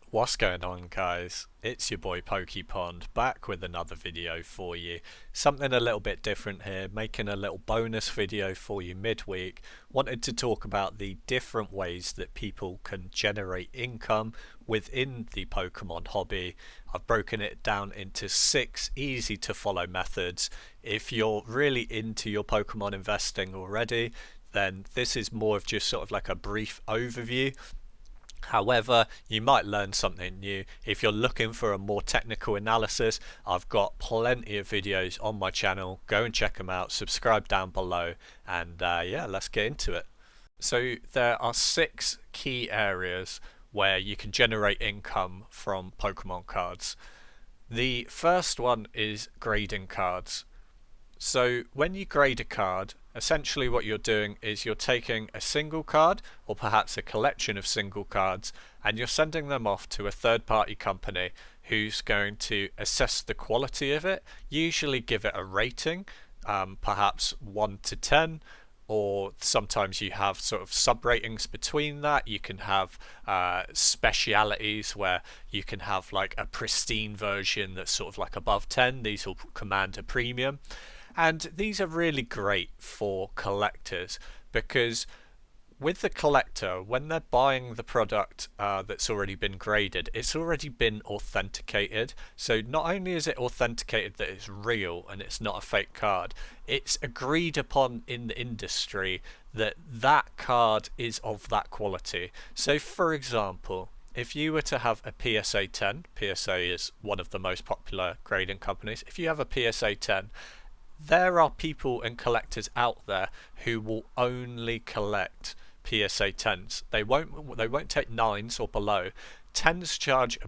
What's going on, guys? It's your boy PokePond back with another video for you. Something a little bit different here, making a little bonus video for you midweek. Wanted to talk about the different ways that people can generate income within the Pokemon hobby. I've broken it down into 6 easy to follow methods. If you're really into your Pokemon investing already, then this is more of just sort of like a brief overview. However, you might learn something new. If you're looking for a more technical analysis, I've got plenty of videos on my channel. Go and check them out. Subscribe down below, and yeah, let's get into it. So there are 6 key areas where you can generate income from Pokemon cards. The first one is grading cards. So when you grade a card, essentially what you're doing is you're taking a single card or perhaps a collection of single cards and you're sending them off to a third party company who's going to assess the quality of it, usually give it a rating, perhaps 1 to 10, or sometimes you have sort of sub ratings between that. You can have specialities where you can have like a pristine version that's sort of like above 10. These will command a premium. And these are really great for collectors because with the collector, when they're buying the product that's already been graded, it's already been authenticated. So not only is it authenticated that it's real and it's not a fake card, it's agreed upon in the industry that that card is of that quality. So for example, if you were to have a PSA 10, PSA is one of the most popular grading companies. If you have a PSA 10, there are people and collectors out there who will only collect PSA 10s. They won't take 9s or below. 10s charge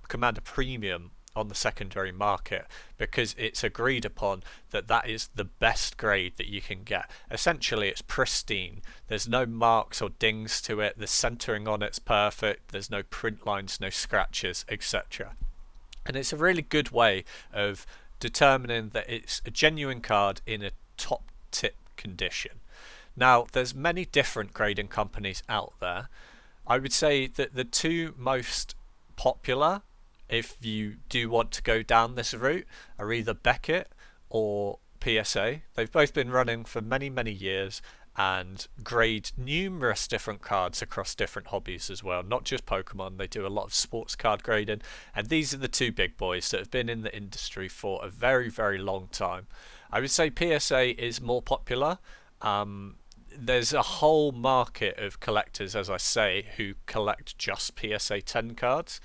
command a premium on the secondary market because it's agreed upon that that is the best grade that you can get. Essentially, it's pristine. There's no marks or dings to it. The centering on it's perfect. There's no print lines, no scratches, etc. And it's a really good way of determining that it's a genuine card in a top tip condition. Now, there's many different grading companies out there. I would say that the 2 most popular, if you do want to go down this route, are either Beckett or PSA. They've both been running for many, many years and grade numerous different cards across different hobbies as well, not just Pokemon. They do a lot of sports card grading, and these are the 2 big boys that have been in the industry for a very, very long time. I would say PSA is more popular. There's a whole market of collectors, as I say, who collect just PSA 10 cards.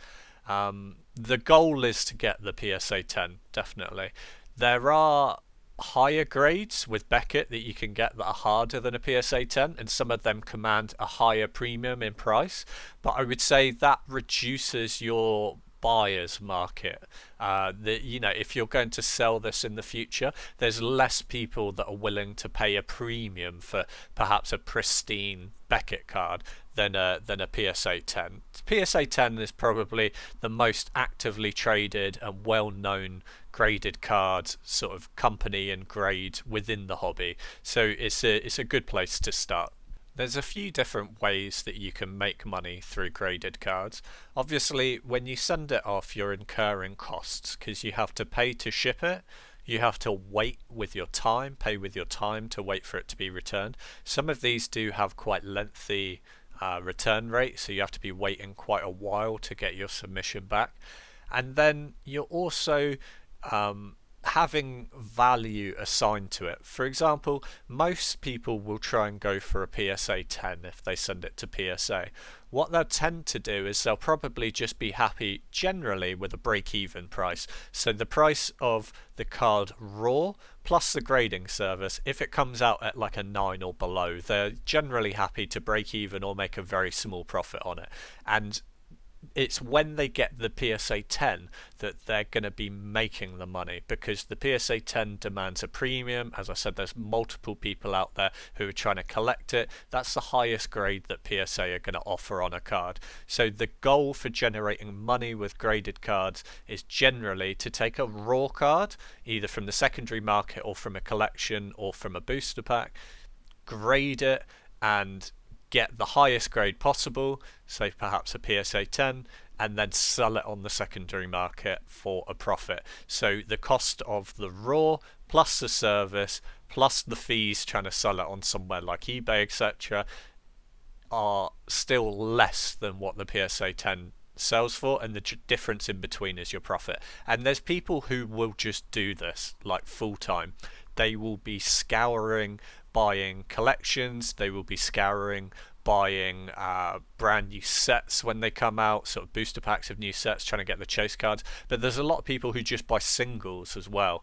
The goal is to get the PSA 10, definitely. There are higher grades with Beckett that you can get that are harder than a PSA 10, and some of them command a higher premium in price, but I would say that reduces your buyer's market. If you're going to sell this in the future, there's less people that are willing to pay a premium for perhaps a pristine Beckett card than a PSA 10. PSA 10 is probably the most actively traded and well-known graded card sort of company and grade within the hobby, so it's a good place to start. There's a few different ways that you can make money through graded cards. Obviously, when you send it off, you're incurring costs because you have to pay to ship it. You have to wait with your time, pay with your time to wait for it to be returned. Some of these do have quite lengthy return rates, so you have to be waiting quite a while to get your submission back. And then you're also having value assigned to it. For example, most people will try and go for a PSA 10 if they send it to PSA. What they'll tend to do is they'll probably just be happy generally with a break-even price. So the price of the card raw plus the grading service, if it comes out at like a 9 or below, they're generally happy to break even or make a very small profit on it. And it's when they get the PSA 10 that they're going to be making the money, because the PSA 10 demands a premium. As I said, there's multiple people out there who are trying to collect it. That's the highest grade that PSA are going to offer on a card. So the goal for generating money with graded cards is generally to take a raw card, either from the secondary market or from a collection or from a booster pack, grade it, and get the highest grade possible, say perhaps a PSA 10, and then sell it on the secondary market for a profit. So the cost of the raw plus the service plus the fees trying to sell it on somewhere like eBay, etc., are still less than what the PSA 10 sells for, and the difference in between is your profit. And there's people who will just do this like full time. They will be scouring, buying collections, they will be scouring, buying brand new sets when they come out, sort of booster packs of new sets, trying to get the chase cards. But there's a lot of people who just buy singles as well.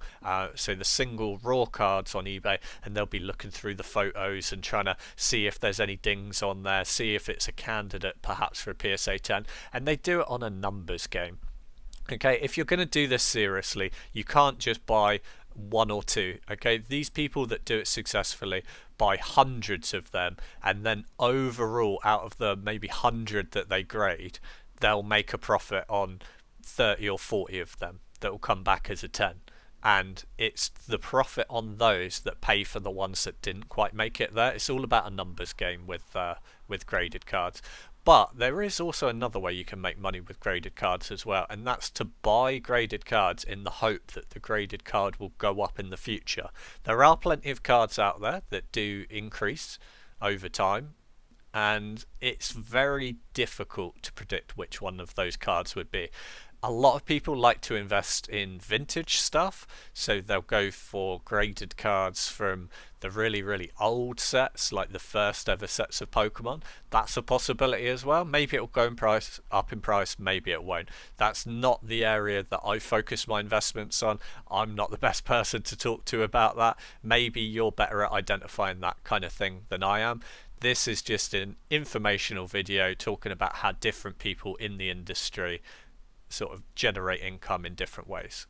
So the single raw cards on eBay, and they'll be looking through the photos and trying to see if there's any dings on there, see if it's a candidate perhaps for a PSA 10, and they do it on a numbers game. Okay, if you're going to do this seriously, you can't just buy one or two. Okay, these people that do it successfully buy hundreds of them, and then overall, out of the maybe 100 that they grade, they'll make a profit on 30 or 40 of them that will come back as a 10. And it's the profit on those that pay for the ones that didn't quite make it there. It's all about a numbers game with graded cards. But there is also another way you can make money with graded cards as well, and that's to buy graded cards in the hope that the graded card will go up in the future. There are plenty of cards out there that do increase over time, and it's very difficult to predict which one of those cards would be. A lot of people like to invest in vintage stuff, so they'll go for graded cards from the really, really old sets, like the first ever sets of Pokemon. That's a possibility as well. Maybe it'll go up in price, maybe it won't. That's not the area that I focus my investments on. I'm not the best person to talk to about that. Maybe you're better at identifying that kind of thing than I am. This is just an informational video talking about how different people in the industry sort of generate income in different ways.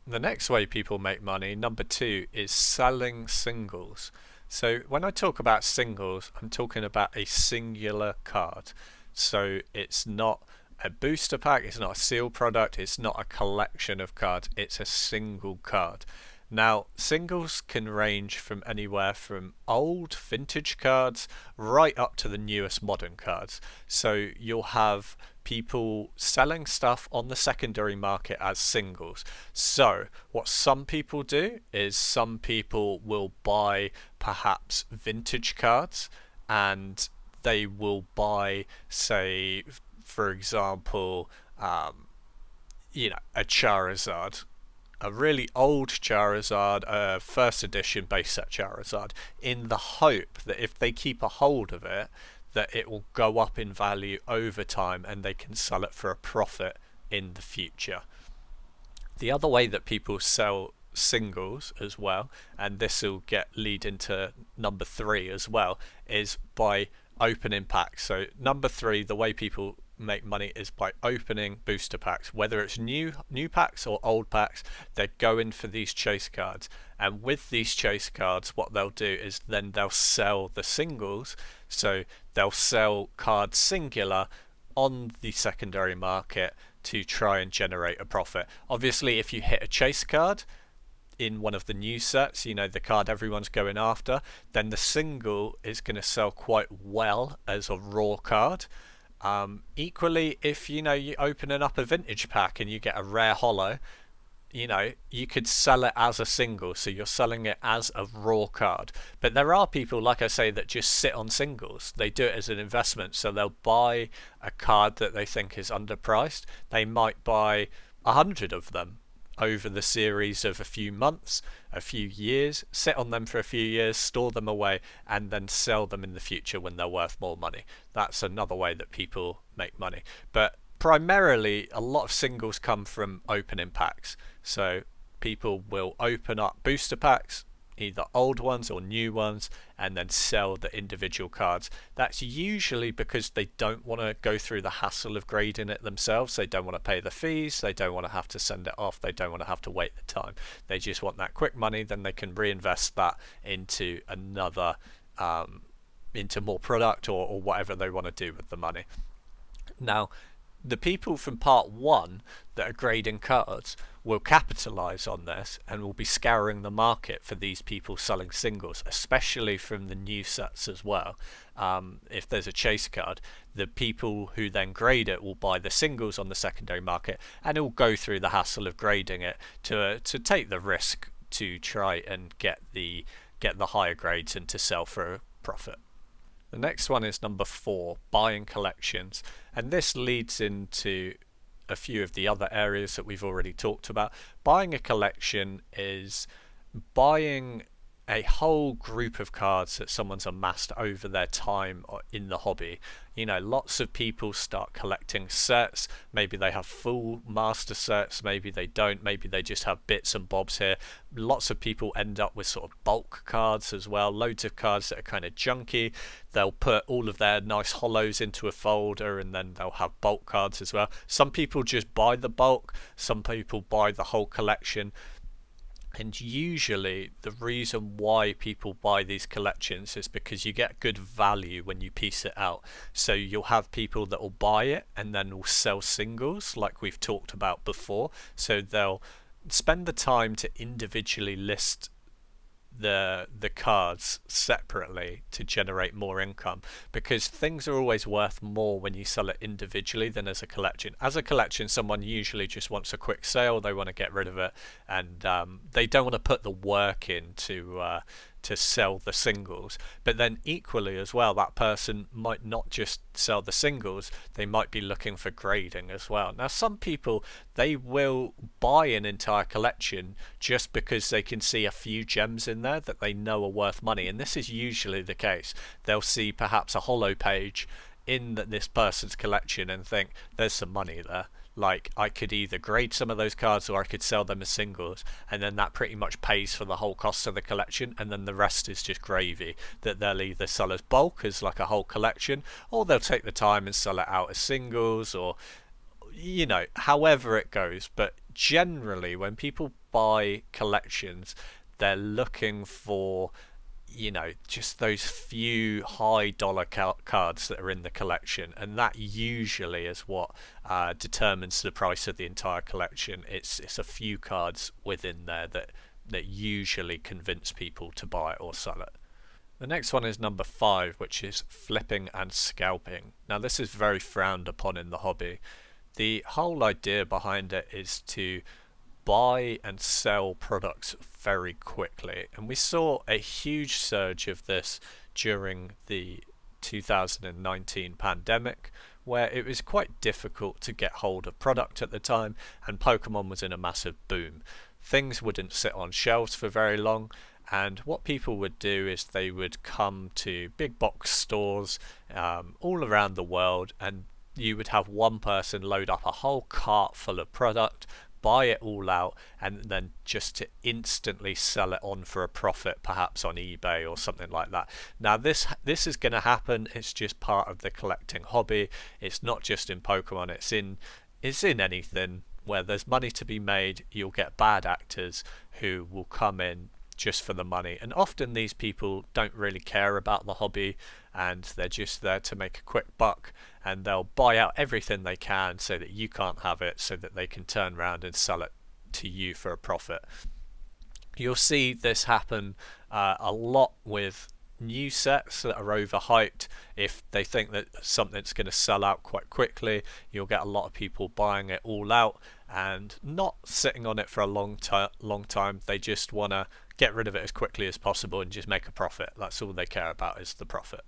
The next way people make money, number 2, is selling singles. So when I talk about singles, I'm talking about a singular card. So it's not a booster pack, it's not a sealed product, it's not a collection of cards, it's a single card. Now, singles can range from anywhere from old vintage cards right up to the newest modern cards. So you'll have people selling stuff on the secondary market as singles. So what some people do is some people will buy perhaps vintage cards, and they will buy, say, for example, a Charizard, a really old Charizard, a first edition base set Charizard, in the hope that if they keep a hold of it, that it will go up in value over time and they can sell it for a profit in the future. The other way that people sell singles as well, and this will lead into number 3 as well, is by opening packs. So number 3, the way people make money is by opening booster packs, whether it's new packs or old packs. They're going for these chase cards, and with these chase cards what they'll do is then they'll sell the singles. So they'll sell cards singular on the secondary market to try and generate a profit. Obviously, if you hit a chase card in one of the new sets, the card everyone's going after, then the single is going to sell quite well as a raw card. Equally, if you're opening up a vintage pack and you get a rare holo, you could sell it as a single, so you're selling it as a raw card. But there are people, like I say, that just sit on singles. They do it as an investment, so they'll buy a card that they think is underpriced. They might buy 100 of them over the series of a few months, a few years, sit on them for a few years, store them away, and then sell them in the future when they're worth more money. That's another way that people make money. But primarily, a lot of singles come from opening packs. So people will open up booster packs, either old ones or new ones, and then sell the individual cards. That's usually because they don't want to go through the hassle of grading it themselves. They don't want to pay the fees, they don't want to have to send it off, they don't want to have to wait the time. They just want that quick money, then they can reinvest that into another into more product or whatever they want to do with the money. Now, the people from part 1 that are grading cards will capitalize on this and will be scouring the market for these people selling singles, especially from the new sets as well. If there's a chase card, the people who then grade it will buy the singles on the secondary market, and it will go through the hassle of grading it to take the risk to try and get the higher grades and to sell for a profit. The next one is number 4, buying collections, and this leads into a few of the other areas that we've already talked about. Buying a collection is buying a whole group of cards that someone's amassed over their time in the hobby. You know, lots of people start collecting sets. Maybe they have full master sets, maybe they don't, maybe they just have bits and bobs here. Lots of people end up with sort of bulk cards as well, loads of cards that are kind of junky. They'll put all of their nice hollows into a folder, and then they'll have bulk cards as well. Some people just buy the bulk, some people buy the whole collection. And usually the reason why people buy these collections is because you get good value when you piece it out. So you'll have people that will buy it and then will sell singles like we've talked about before. So they'll spend the time to individually list the cards separately to generate more income, because things are always worth more when you sell it individually than as a collection. As a collection, someone usually just wants a quick sale, they want to get rid of it, and they don't want to put the work in to sell the singles. But then equally as well, that person might not just sell the singles, they might be looking for grading as well. Now some people, they will buy an entire collection just because they can see a few gems in there that they know are worth money, and this is usually the case. They'll see perhaps a holo page in this person's collection and think there's some money there. Like, I could either grade some of those cards or I could sell them as singles, and then that pretty much pays for the whole cost of the collection, and then the rest is just gravy that they'll either sell as bulk, as like a whole collection, or they'll take the time and sell it out as singles, or you know, however it goes. But generally when people buy collections, they're looking for, you know, just those few high dollar cards that are in the collection, and that usually is what determines the price of the entire collection. It's a few cards within there that usually convince people to buy it or sell it. The next one is number 5, which is flipping and scalping. Now this is very frowned upon in the hobby. The whole idea behind it is to buy and sell products very quickly, and we saw a huge surge of this during the 2019 pandemic, where it was quite difficult to get hold of product at the time, and Pokemon was in a massive boom. Things wouldn't sit on shelves for very long, and what people would do is they would come to big box stores all around the world, and you would have one person load up a whole cart full of product, buy it all out, and then just to instantly sell it on for a profit, perhaps on eBay or something like that. Now this is going to happen. It's just part of the collecting hobby. It's not just in Pokemon, it's in anything where there's money to be made. You'll get bad actors who will come in just for the money, and often these people don't really care about the hobby, and they're just there to make a quick buck, and they'll buy out everything they can so that you can't have it, so that they can turn around and sell it to you for a profit. You'll see this happen a lot with new sets that are overhyped. If they think that something's going to sell out quite quickly, you'll get a lot of people buying it all out and not sitting on it for a long time. They just want to get rid of it as quickly as possible and just make a profit. That's all they care about, is the profit.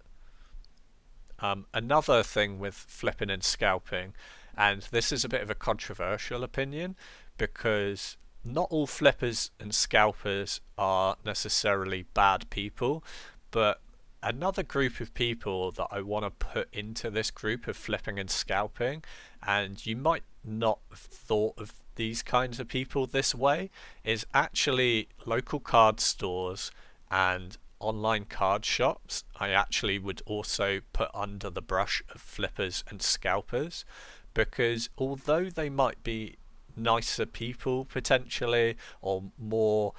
Another thing with flipping and scalping, and this is a bit of a controversial opinion, because not all flippers and scalpers are necessarily bad people, but another group of people that I want to put into this group of flipping and scalping, and you might not have thought of these kinds of people this way, is actually local card stores and online card shops. I actually would also put under the brush of flippers and scalpers, because although they might be nicer people potentially, or more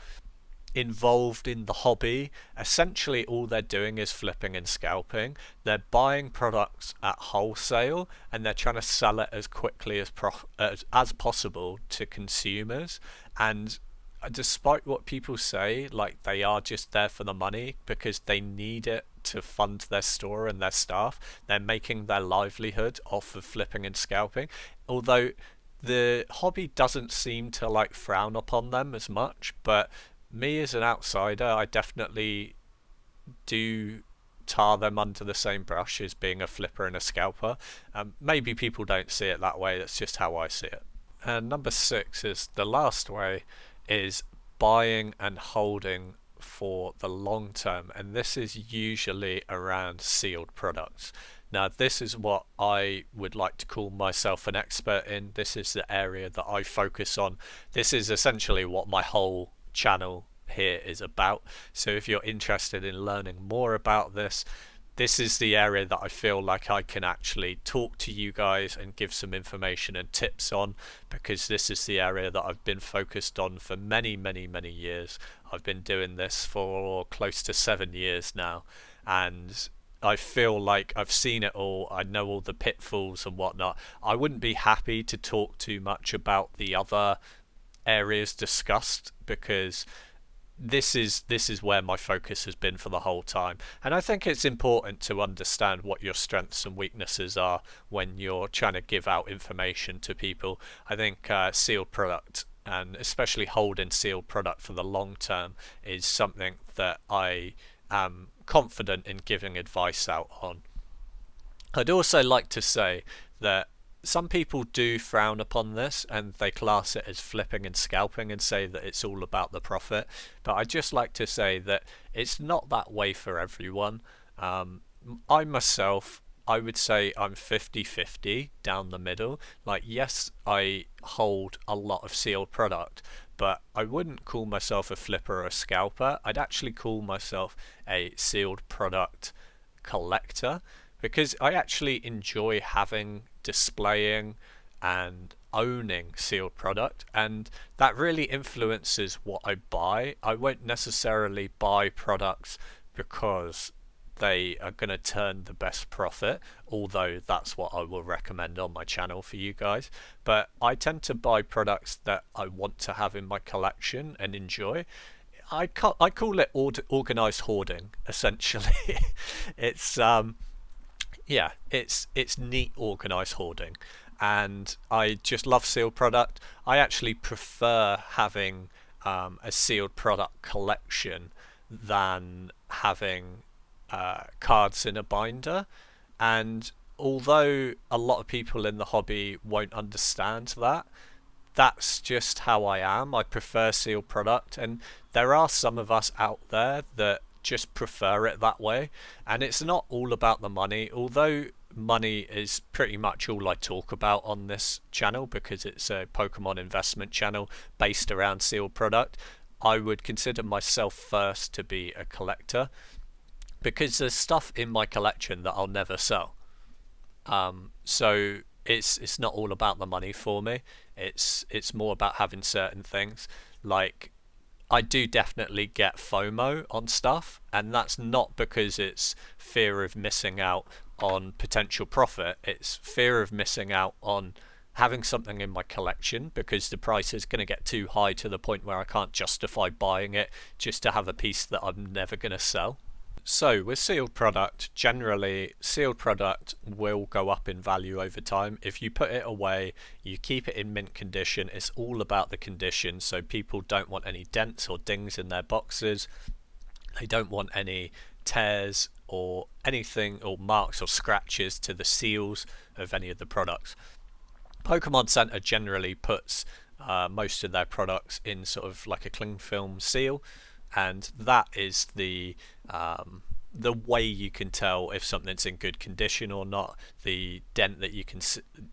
involved in the hobby, essentially all they're doing is flipping and scalping. They're buying products at wholesale and they're trying to sell it as quickly as possible to consumers. And despite what people say, like, they are just there for the money because they need it to fund their store and their staff. They're making their livelihood off of flipping and scalping, although the hobby doesn't seem to like frown upon them as much. But me as an outsider, I definitely do tar them under the same brush as being a flipper and a scalper. Maybe people don't see it that way, that's just how I see it. And number 6 is the last way, is buying and holding for the long term, and this is usually around sealed products. Now, this is what I would like to call myself an expert in. This is the area that I focus on. This is essentially what my whole channel here is about. So if you're interested in learning more about this, this is the area that I feel like I can actually talk to you guys and give some information and tips on, because this is the area that I've been focused on for many years. I've been doing this for close to 7 years now, and I feel like I've seen it all. I know all the pitfalls and whatnot. I wouldn't be happy to talk too much about the other areas discussed, because this is where my focus has been for the whole time. And I think it's important to understand what your strengths and weaknesses are when you're trying to give out information to people. I think sealed product, and especially holding sealed product for the long term, is something that I am confident in giving advice out on. I'd also like to say that some people do frown upon this and they class it as flipping and scalping and say that it's all about the profit, but I'd just like to say that it's not that way for everyone. I myself, I would say I'm 50-50 down the middle. Like, yes, I hold a lot of sealed product, but I wouldn't call myself a flipper or a scalper. I'd actually call myself a sealed product collector, because I actually enjoy having, displaying and owning sealed product, and that really influences what I buy. I won't necessarily buy products because they are going to turn the best profit, although that's what I will recommend on my channel for you guys. But I tend to buy products that I want to have in my collection and enjoy. I call it organized hoarding, essentially. It's yeah, it's neat organized hoarding, and I just love sealed product. I actually prefer having a sealed product collection than having cards in a binder. And although a lot of people in the hobby won't understand that, that's just how I am. I prefer sealed product, and there are some of us out there that just prefer it that way. And it's not all about the money, although money is pretty much all I talk about on this channel, because it's a Pokemon investment channel based around sealed product. I would consider myself first to be a collector, because there's stuff in my collection that I'll never sell. So it's not all about the money for me. It's more about having certain things. Like, I do definitely get FOMO on stuff, and that's not because it's fear of missing out on potential profit. It's fear of missing out on having something in my collection because the price is going to get too high to the point where I can't justify buying it just to have a piece that I'm never going to sell. So with sealed product, generally sealed product will go up in value over time. If you put it away, you keep it in mint condition, it's all about the condition. So people don't want any dents or dings in their boxes. They don't want any tears or anything, or marks or scratches to the seals of any of the products. Pokemon Center generally puts most of their products in sort of like a cling film seal, and that is the way you can tell if something's in good condition or not. The dent that you can,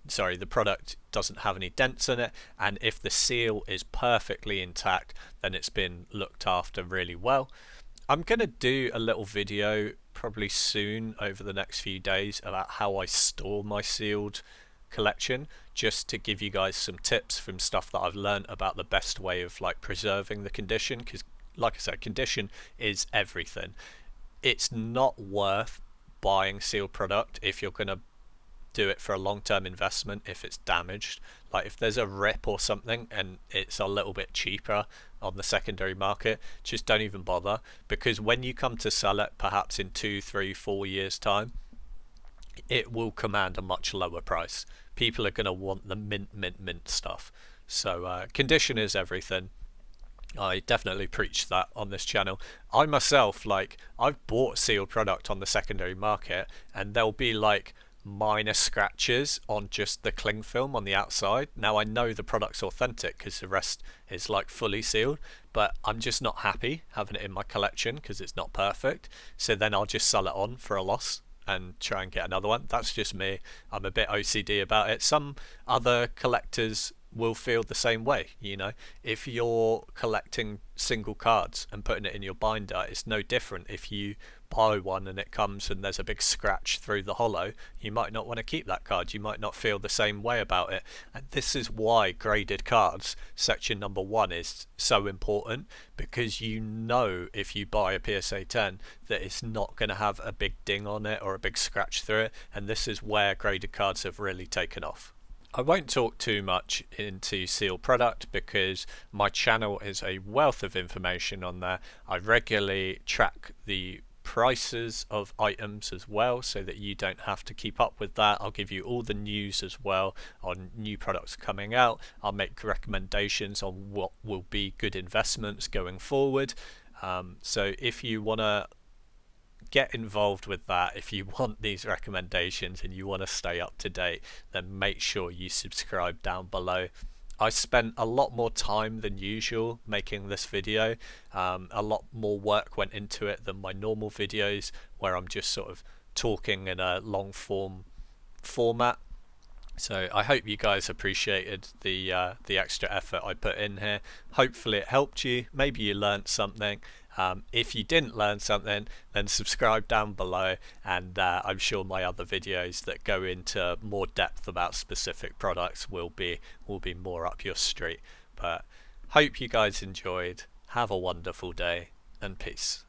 sorry, the product doesn't have any dents in it, and if the seal is perfectly intact, then it's been looked after really well. I'm gonna do a little video probably soon over the next few days about how I store my sealed collection, just to give you guys some tips from stuff that I've learned about the best way of like preserving the condition, because like I said, condition is everything. It's not worth buying sealed product if you're going to do it for a long-term investment if it's damaged. Like if there's a rip or something and it's a little bit cheaper on the secondary market, just don't even bother, because when you come to sell it perhaps in 2, 3, 4 years time, it will command a much lower price. People are going to want the mint stuff. So condition is everything. I definitely preach that on this channel. I myself, like, I've bought sealed product on the secondary market and there'll be like minor scratches on just the cling film on the outside. Now I know the product's authentic because the rest is like fully sealed, but I'm just not happy having it in my collection because it's not perfect. So then I'll just sell it on for a loss and try and get another one. That's just me. I'm a bit OCD about it. Some other collectors will feel the same way. If you're collecting single cards and putting it in your binder, it's no different. If you buy one and it comes and there's a big scratch through the hollow, you might not want to keep that card. You might not feel the same way about it. And this is why graded cards section number 1 is so important, because if you buy a PSA 10 that it's not going to have a big ding on it or a big scratch through it. And this is where graded cards have really taken off. I won't talk too much into sealed product because my channel is a wealth of information on there. I regularly track the prices of items as well so that you don't have to keep up with that. I'll give you all the news as well on new products coming out. I'll make recommendations on what will be good investments going forward. So if you want to get involved with that, if you want these recommendations and you want to stay up to date, then make sure you subscribe down below. I spent a lot more time than usual making this video. A lot more work went into it than my normal videos where I'm just sort of talking in a long form format. So I hope you guys appreciated the extra effort I put in here. Hopefully it helped you. Maybe you learned something. If you didn't learn something, then subscribe down below, and I'm sure my other videos that go into more depth about specific products will be more up your street. But hope you guys enjoyed. Have a wonderful day, and peace.